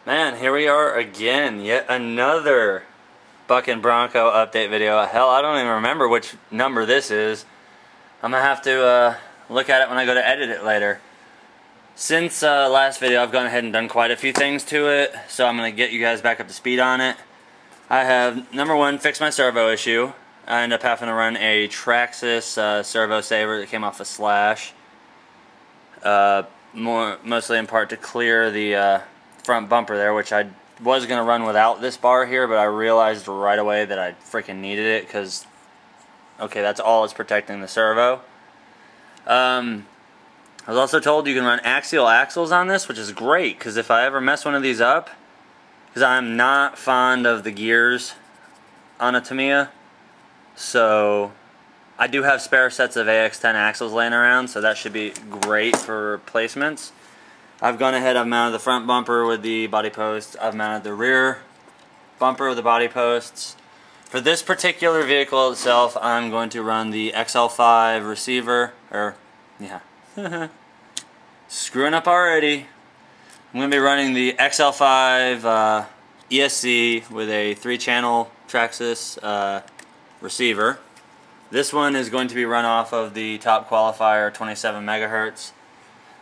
Man, here we are again, yet another Buckin Bronco update video. Hell, I don't even remember which number this is. I'm gonna have to look at it when I go to edit it later. Since last video, I've gone ahead and done quite a few things to it, so I'm gonna get you guys back up to speed on it. I have, number one, fixed my servo issue. I ended up having to run a Traxxas servo saver that came off a Slash. Mostly in part to clear the front bumper there, which I was going to run without this bar here, but I realized right away that I freaking needed it because, okay, that's all it's protecting the servo. I was also told you can run axial axles on this, which is great because if I ever mess one of these up, because I'm not fond of the gears on a Tamiya, so I do have spare sets of AX10 axles laying around, so that should be great for replacements. I've gone ahead, I've mounted the front bumper with the body posts, I've mounted the rear bumper with the body posts. For this particular vehicle itself, I'm going to run the XL5 receiver, screwing up already. I'm going to be running the XL5 ESC with a 3-channel Traxxas receiver. This one is going to be run off of the top qualifier 27 megahertz.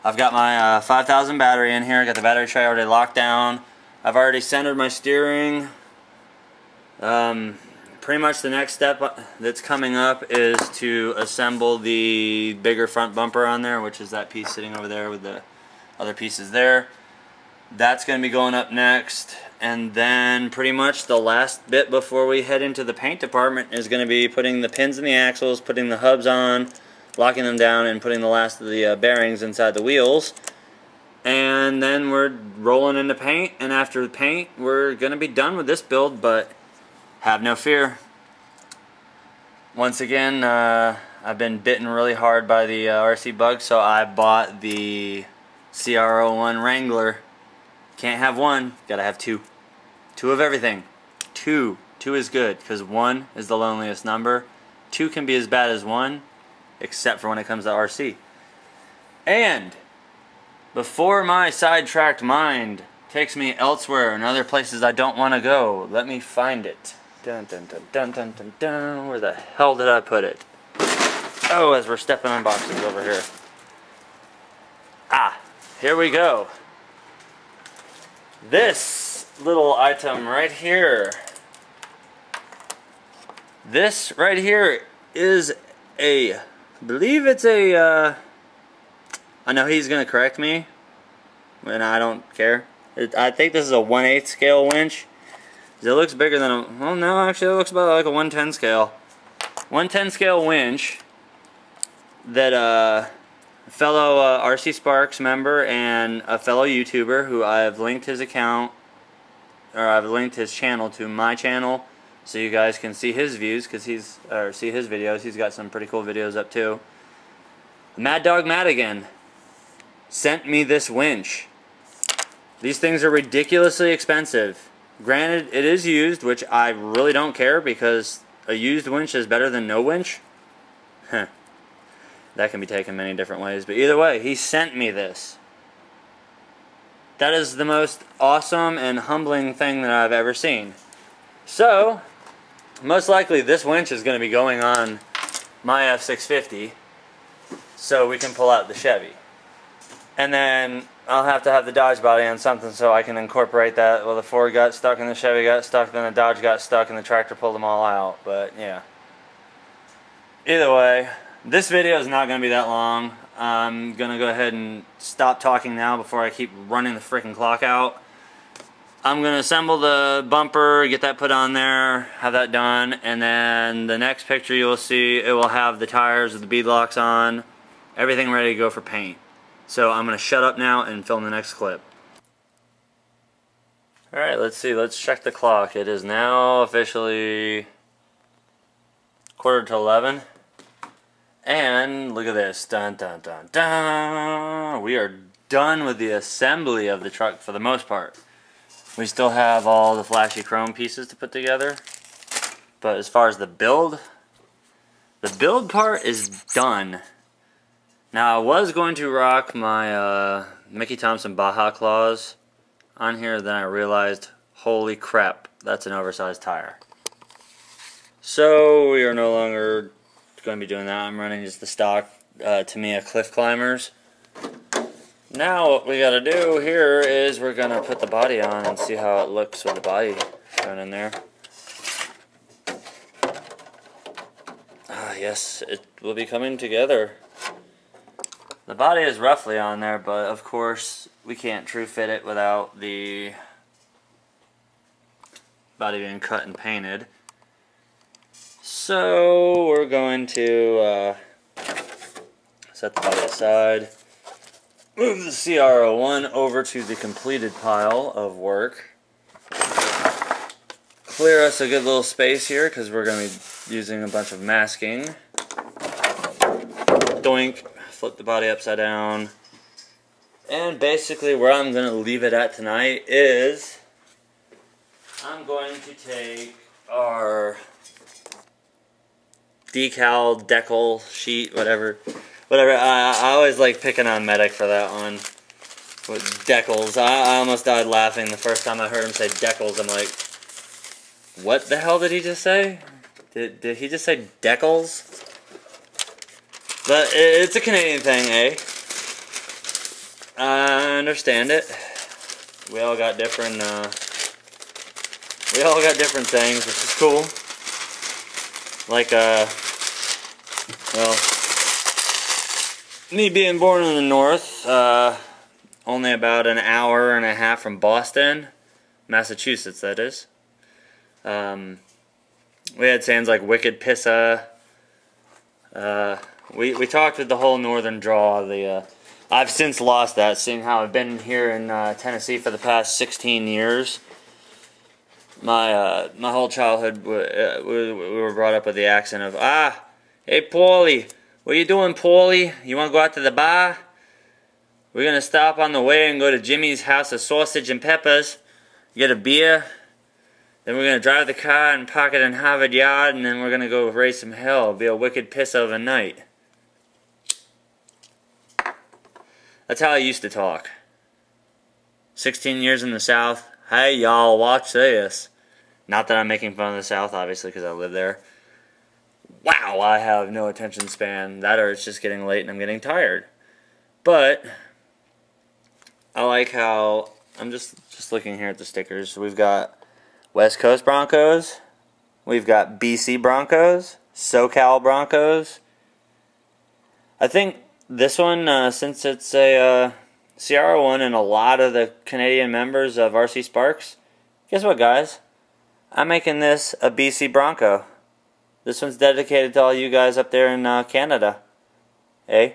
I've got my 5000 battery in here. I got the battery tray already locked down. I've already centered my steering. Pretty much the next step that's coming up is to assemble the bigger front bumper on there, which is that piece sitting over there with the other pieces there. That's going to be going up next, and then pretty much the last bit before we head into the paint department is going to be putting the pins in the axles, putting the hubs on, locking them down, and putting the last of the bearings inside the wheels. And then we're rolling into paint, and after the paint we're going to be done with this build, but have no fear. Once again, I've been bitten really hard by the RC bug, so I bought the CR01 Wrangler. Can't have one, gotta have two. Two of everything. Two is good, because one is the loneliest number. Two can be as bad as one, except for when it comes to RC. And before my sidetracked mind takes me elsewhere and other places I don't want to go, let me find it. Dun dun dun dun dun dun dun. Where the hell did I put it? Oh, as we're stepping on boxes over here. Ah, here we go. This little item right here. This right here is I believe it's a, I know he's going to correct me, and I don't care. I think this is a 1/8 scale winch. It looks bigger than a, well no, actually it looks about like a 110 scale. 110 scale winch that a fellow RC Sparks member and a fellow YouTuber who I've linked his account, or I've linked his channel to my channel, so you guys can see his views, because see his videos. He's got some pretty cool videos up too. Mad Dog Madigan sent me this winch. These things are ridiculously expensive. Granted, it is used, which I really don't care, because a used winch is better than no winch. Huh. That can be taken many different ways, but either way, he sent me this. That is the most awesome and humbling thing that I've ever seen. So, most likely this winch is going to be going on my F650, so we can pull out the Chevy. And then I'll have to have the Dodge body on something so I can incorporate that. Well, the Ford got stuck and the Chevy got stuck, then the Dodge got stuck and the tractor pulled them all out, but yeah. Either way, this video is not going to be that long. I'm going to go ahead and stop talking now before I keep running the freaking clock out. I'm going to assemble the bumper, get that put on there, have that done, and then the next picture you will see, it will have the tires with the bead locks on, everything ready to go for paint. So I'm going to shut up now and film the next clip. Alright, let's see, let's check the clock. It is now officially 11:15. And look at this. Dun dun dun dun. We are done with the assembly of the truck for the most part. We still have all the flashy chrome pieces to put together. But as far as the build The build part is done. Now I was going to rock my Mickey Thompson Baja claws on here, then I realized, holy crap, that's an oversized tire. So we are no longer going to be doing that. I'm running just the stock Tamiya Cliff Climbers. Now what we got to do here is we're going to put the body on and see how it looks with the body going in there. Yes, it will be coming together. The body is roughly on there, but of course we can't true fit it without the body being cut and painted. So we're going to set the body aside, move the CR01 over to the completed pile of work, clear us a good little space here because we're going to be using a bunch of masking. Doink, flip the body upside down, and basically where I'm going to leave it at tonight is I'm going to take our decal sheet, whatever. I always like picking on Medic for that one with decals. I almost died laughing the first time I heard him say decals. I'm like, what the hell did he just say? Did he just say decals? But it's a Canadian thing, eh? I understand it. We all got different things, which is cool. Like, well, me being born in the north, only about an hour and a half from Boston, Massachusetts, that is. We had sayings like wicked pissa. We talked with the whole northern draw. I've since lost that, seeing how I've been here in Tennessee for the past 16 years. My whole childhood, we were brought up with the accent of, hey Paulie, what you doing, Paulie? You want to go out to the bar? We're going to stop on the way and go to Jimmy's House of Sausage and Peppers, get a beer, then we're going to drive the car and park it in Harvard Yard, and then we're going to go raise some hell. It'll be a wicked piss of a night. That's how I used to talk. 16 years in the South. Hey y'all, watch this. Not that I'm making fun of the South, obviously, because I live there. Wow, I have no attention span. That or it's just getting late and I'm getting tired. But I like how I'm just looking here at the stickers. We've got West Coast Broncos. We've got BC Broncos, SoCal Broncos. I think this one, since it's a CR01 and a lot of the Canadian members of RC Sparks, guess what, guys? I'm making this a BC Bronco. This one's dedicated to all you guys up there in Canada. Eh?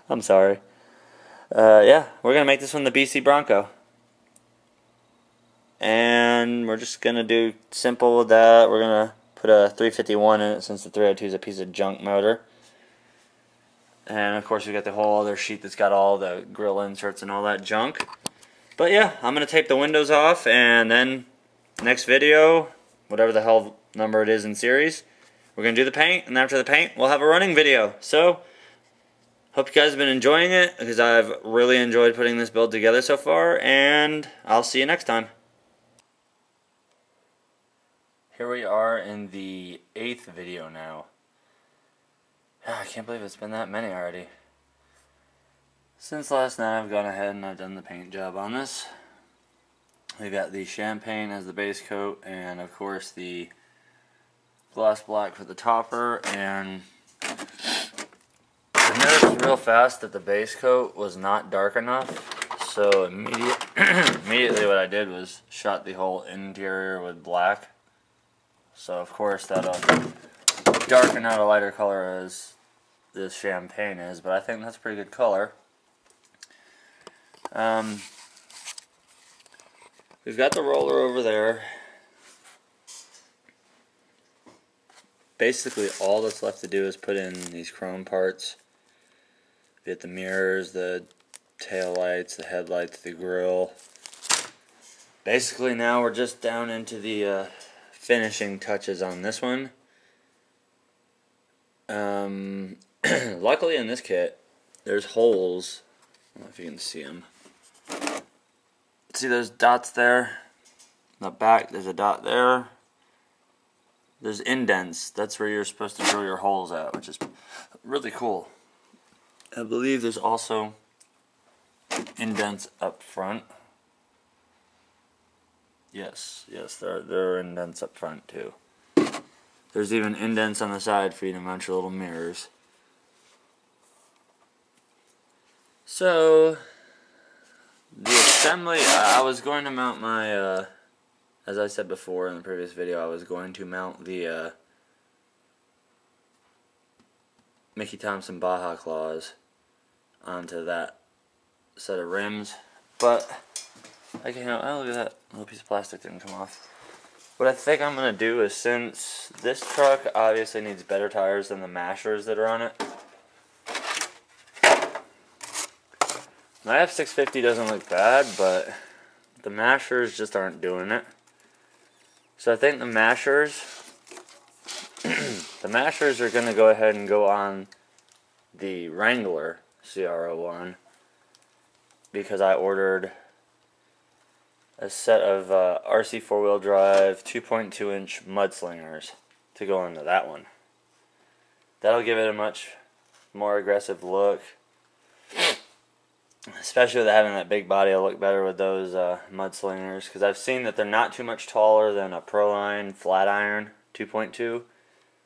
I'm sorry. Yeah, we're going to make this one the BC Bronco. And we're just going to do simple with that. We're going to put a 351 in it since the 302 is a piece of junk motor. And of course we got the whole other sheet that's got all the grill inserts and all that junk. But yeah, I'm going to tape the windows off, and then next video, whatever the hell number it is in series, we're going to do the paint, and after the paint we'll have a running video. So hope you guys have been enjoying it, because I've really enjoyed putting this build together so far, and I'll see you next time. Here we are in the 8th video now. I can't believe it's been that many already. Since last night I've gone ahead and I've done the paint job on this. We've got the champagne as the base coat, and of course the gloss black for the topper, and I noticed real fast that the base coat was not dark enough, so immediately what I did was shot the whole interior with black. So of course that'll darken out a lighter color as this champagne is, but I think that's a pretty good color. We've got the roller over there. Basically all that's left to do is put in these chrome parts. Get the mirrors, the tail lights, the headlights, the grill. Basically now we're just down into the finishing touches on this one. Luckily in this kit, there's holes. I don't know if you can see them. See those dots there? In the back, there's a dot there. There's indents. That's where you're supposed to drill your holes at, which is really cool. I believe there's also indents up front. Yes, there are indents up front too. There's even indents on the side for you to mount your little mirrors. So, the assembly, I was going to mount my, as I said before in the previous video, I was going to mount the Mickey Thompson Baja claws onto that set of rims, but I can, oh, look at that little piece of plastic didn't come off. What I think I'm going to do is, since this truck obviously needs better tires than the Mashers that are on it, my F650 doesn't look bad, but the Mashers just aren't doing it. So I think the Mashers are going to go ahead and go on the Wrangler CR01, because I ordered a set of RC 4-wheel drive 2.2 inch mudslingers to go into that one. That'll give it a much more aggressive look, especially with having that big body. It'll look better with those mudslingers, because I've seen that they're not too much taller than a Proline flat iron 2.2,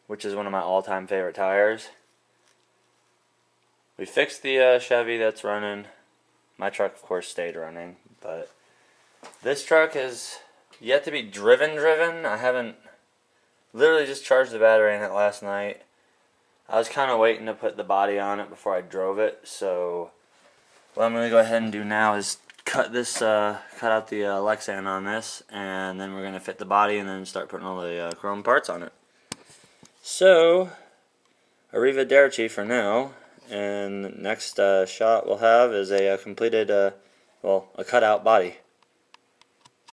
which is one of my all-time favorite tires. We fixed the Chevy that's running. My truck, of course, stayed running, but this truck is yet to be driven. I haven't, literally just charged the battery in it last night. I was kind of waiting to put the body on it before I drove it, so what I'm going to go ahead and do now is cut out the Lexan on this, and then we're going to fit the body and then start putting all the chrome parts on it. So, arrivederci for now, and next shot we'll have is a completed, well, a cutout body.